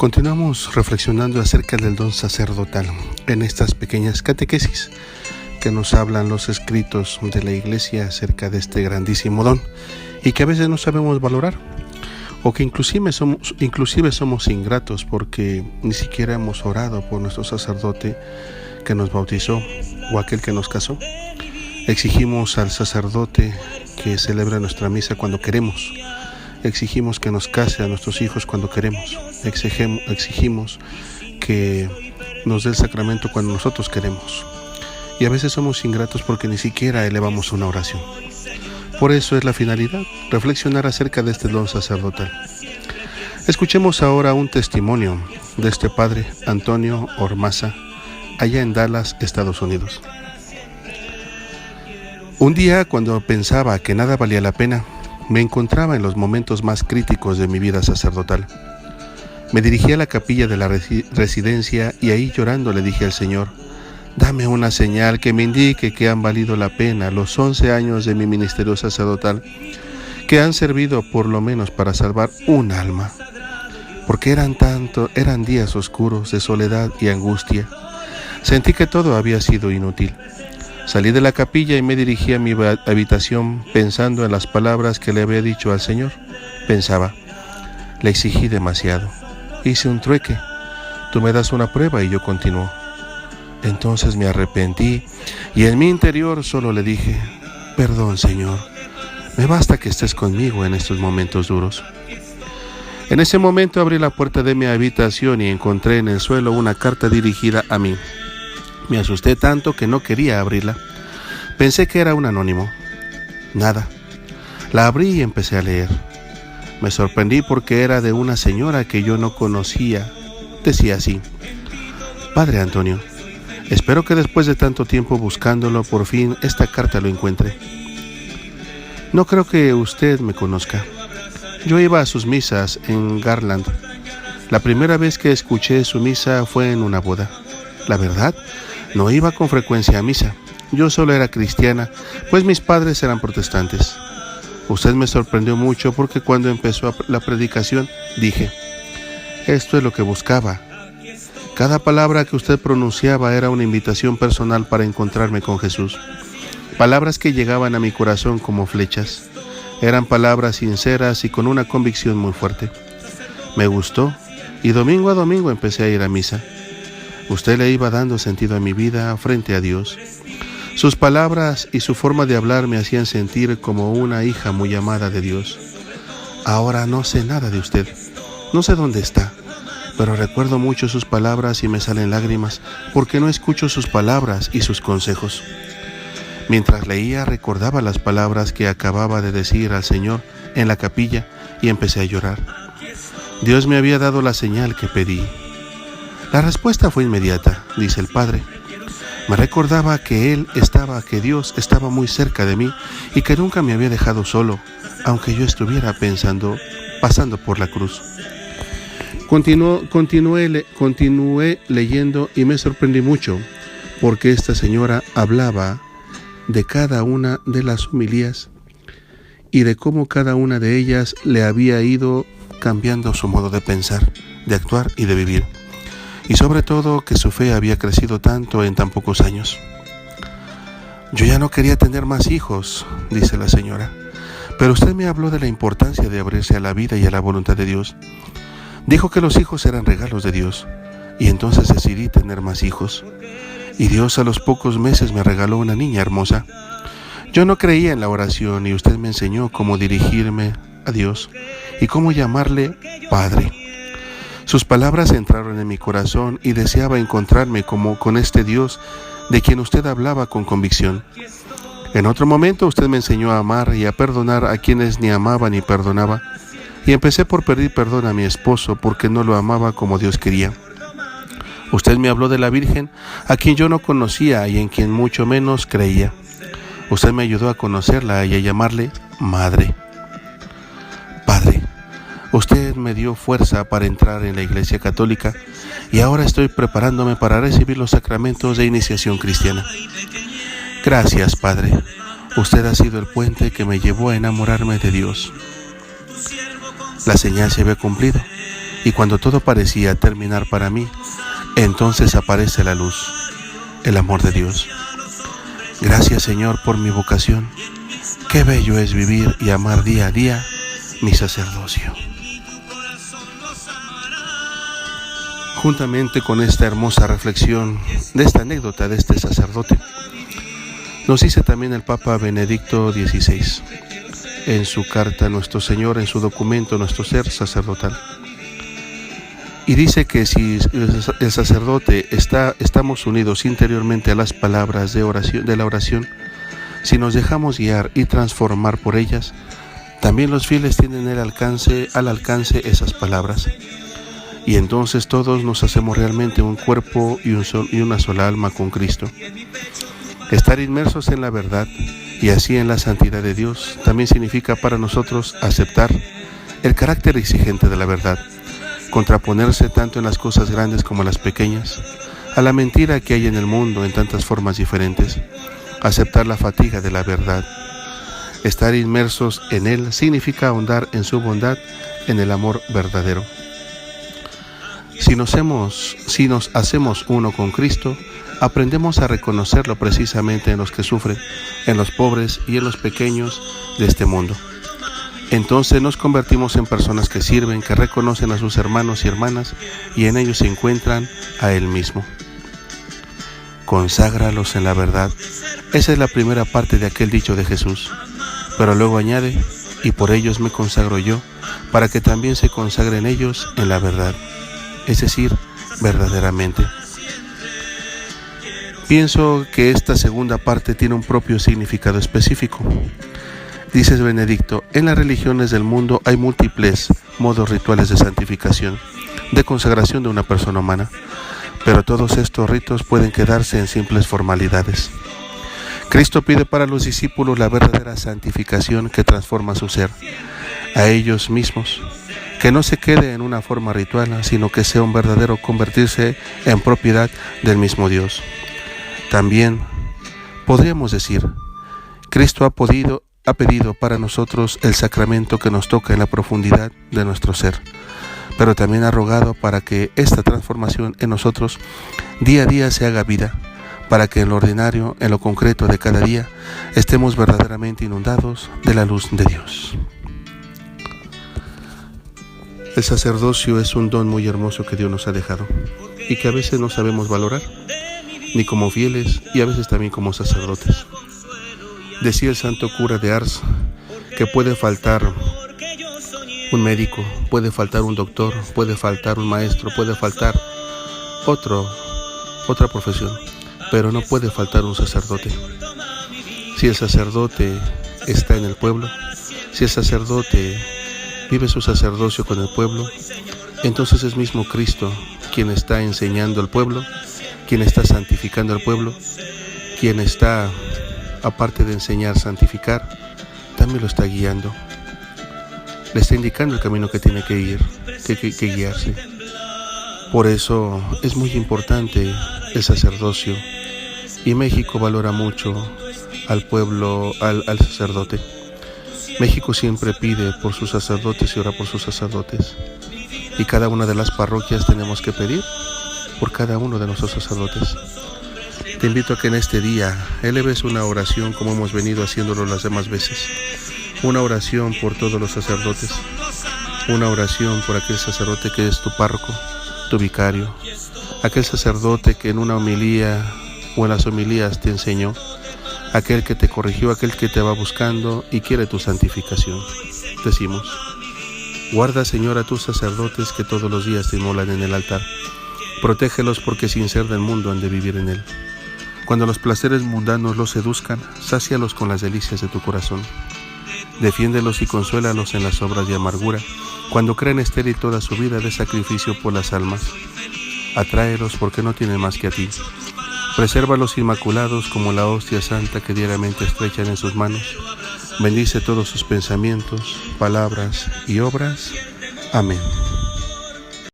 Continuamos reflexionando acerca del don sacerdotal en estas pequeñas catequesis que nos hablan los escritos de la Iglesia acerca de este grandísimo don y que a veces no sabemos valorar o que inclusive somos ingratos porque ni siquiera hemos orado por nuestro sacerdote que nos bautizó o aquel que nos casó. Exigimos al sacerdote que celebre nuestra misa cuando queremos. Exigimos que nos case a nuestros hijos cuando queremos. Exigimos que nos dé el sacramento cuando nosotros queremos. Y a veces somos ingratos porque ni siquiera elevamos una oración. Por eso es la finalidad, reflexionar acerca de este don sacerdotal. Escuchemos ahora un testimonio de este padre Antonio Ormaza, allá en Dallas, Estados Unidos. Un día, cuando pensaba que nada valía la pena, me encontraba en los momentos más críticos de mi vida sacerdotal. Me dirigí a la capilla de la residencia y ahí llorando le dije al Señor: dame una señal que me indique que han valido la pena los 11 años de mi ministerio sacerdotal, que han servido por lo menos para salvar un alma, porque eran días oscuros de soledad y angustia. Sentí que todo había sido inútil. Salí de la capilla y me dirigí a mi habitación pensando en las palabras que le había dicho al Señor. Pensaba, le exigí demasiado. Hice un trueque. Tú me das una prueba y yo continúo. Entonces me arrepentí y en mi interior solo le dije, perdón, Señor, me basta que estés conmigo en estos momentos duros. En ese momento abrí la puerta de mi habitación y encontré en el suelo una carta dirigida a mí. Me asusté tanto que no quería abrirla. Pensé que era un anónimo. Nada. La abrí y empecé a leer. Me sorprendí porque era de una señora que yo no conocía. Decía así: Padre Antonio, espero que después de tanto tiempo buscándolo, por fin esta carta lo encuentre. No creo que usted me conozca. Yo iba a sus misas en Garland. La primera vez que escuché su misa fue en una boda. La verdad, no iba con frecuencia a misa. Yo solo era cristiana, pues mis padres eran protestantes. Usted me sorprendió mucho porque cuando empezó la predicación dije, esto es lo que buscaba. Cada palabra que usted pronunciaba era una invitación personal para encontrarme con Jesús. Palabras que llegaban a mi corazón como flechas. Eran palabras sinceras y con una convicción muy fuerte. Me gustó y domingo a domingo empecé a ir a misa. Usted le iba dando sentido a mi vida frente a Dios. Sus palabras y su forma de hablar me hacían sentir como una hija muy amada de Dios. Ahora no sé nada de usted. No sé dónde está, pero recuerdo mucho sus palabras y me salen lágrimas porque no escucho sus palabras y sus consejos. Mientras leía, recordaba las palabras que acababa de decir al Señor en la capilla y empecé a llorar. Dios me había dado la señal que pedí. La respuesta fue inmediata, dice el Padre. Me recordaba que Dios estaba muy cerca de mí y que nunca me había dejado solo, aunque yo estuviera pasando por la cruz. Continué leyendo y me sorprendí mucho, porque esta señora hablaba de cada una de las homilías y de cómo cada una de ellas le había ido cambiando su modo de pensar, de actuar y de vivir. Y sobre todo que su fe había crecido tanto en tan pocos años. Yo ya no quería tener más hijos, dice la señora, pero usted me habló de la importancia de abrirse a la vida y a la voluntad de Dios. Dijo que los hijos eran regalos de Dios, y entonces decidí tener más hijos. Y Dios a los pocos meses me regaló una niña hermosa. Yo no creía en la oración y usted me enseñó cómo dirigirme a Dios y cómo llamarle Padre. Sus palabras entraron en mi corazón y deseaba encontrarme con este Dios de quien usted hablaba con convicción. En otro momento usted me enseñó a amar y a perdonar a quienes ni amaba ni perdonaba, y empecé por pedir perdón a mi esposo porque no lo amaba como Dios quería. Usted me habló de la Virgen, a quien yo no conocía y en quien mucho menos creía. Usted me ayudó a conocerla y a llamarle Madre. Padre. Usted me dio fuerza para entrar en la Iglesia Católica y ahora estoy preparándome para recibir los sacramentos de iniciación cristiana. Gracias, Padre. Usted ha sido el puente que me llevó a enamorarme de Dios. La señal se había cumplido. Y cuando todo parecía terminar para mí, entonces aparece la luz, el amor de Dios. Gracias, Señor, por mi vocación. Qué bello es vivir y amar día a día mi sacerdocio. Juntamente con esta hermosa reflexión de esta anécdota de este sacerdote, nos dice también el Papa Benedicto XVI en su carta a Nuestro Señor, en su documento Nuestro Ser Sacerdotal. Y dice que si el sacerdote estamos unidos interiormente a las palabras de la oración, si nos dejamos guiar y transformar por ellas, también los fieles tienen al alcance esas palabras. Y entonces todos nos hacemos realmente un cuerpo y una sola alma con Cristo. Estar inmersos en la verdad y así en la santidad de Dios también significa para nosotros aceptar el carácter exigente de la verdad, contraponerse tanto en las cosas grandes como en las pequeñas, a la mentira que hay en el mundo en tantas formas diferentes, aceptar la fatiga de la verdad. Estar inmersos en Él significa ahondar en su bondad, en el amor verdadero. Si nos hacemos uno con Cristo, aprendemos a reconocerlo precisamente en los que sufren, en los pobres y en los pequeños de este mundo. Entonces nos convertimos en personas que sirven, que reconocen a sus hermanos y hermanas y en ellos se encuentran a Él mismo. Conságralos en la verdad. Esa es la primera parte de aquel dicho de Jesús. Pero luego añade, y por ellos me consagro yo, para que también se consagren ellos en la verdad. Es decir, verdaderamente. Pienso que esta segunda parte tiene un propio significado específico. Dices Benedicto, en las religiones del mundo hay múltiples modos rituales de santificación, de consagración de una persona humana, pero todos estos ritos pueden quedarse en simples formalidades. Cristo pide para los discípulos la verdadera santificación que transforma su ser, a ellos mismos, que no se quede en una forma ritual, sino que sea un verdadero convertirse en propiedad del mismo Dios. También podríamos decir, Cristo ha pedido para nosotros el sacramento que nos toca en la profundidad de nuestro ser, pero también ha rogado para que esta transformación en nosotros día a día se haga vida, para que en lo ordinario, en lo concreto de cada día, estemos verdaderamente inundados de la luz de Dios. El sacerdocio es un don muy hermoso que Dios nos ha dejado y que a veces no sabemos valorar, ni como fieles y a veces también como sacerdotes. Decía el santo cura de Ars que puede faltar un médico, puede faltar un doctor, puede faltar un maestro, puede faltar otra profesión, pero no puede faltar un sacerdote. Si el sacerdote está en el pueblo, si el sacerdote vive su sacerdocio con el pueblo, entonces es mismo Cristo quien está enseñando al pueblo, quien está santificando al pueblo, quien está, aparte de enseñar, santificar, también lo está guiando. Le está indicando el camino que tiene que ir, que guiarse. Por eso es muy importante el sacerdocio y México valora mucho al pueblo, al sacerdote. México siempre pide por sus sacerdotes y ora por sus sacerdotes. Y cada una de las parroquias tenemos que pedir por cada uno de nuestros sacerdotes. Te invito a que en este día eleves una oración como hemos venido haciéndolo las demás veces. Una oración por todos los sacerdotes. Una oración por aquel sacerdote que es tu párroco, tu vicario. Aquel sacerdote que en una homilía o en las homilías te enseñó. Aquel que te corrigió, aquel que te va buscando y quiere tu santificación. Decimos, guarda, Señor, a tus sacerdotes que todos los días te inmolan en el altar. Protégelos porque sin ser del mundo han de vivir en él. Cuando los placeres mundanos los seduzcan, sácialos con las delicias de tu corazón. Defiéndelos y consuélalos en las obras de amargura, cuando creen estéril toda su vida de sacrificio por las almas. Atráelos porque no tienen más que a ti. Presérvalos inmaculados como la hostia santa que diariamente estrechan en sus manos. Bendice todos sus pensamientos, palabras y obras. Amén.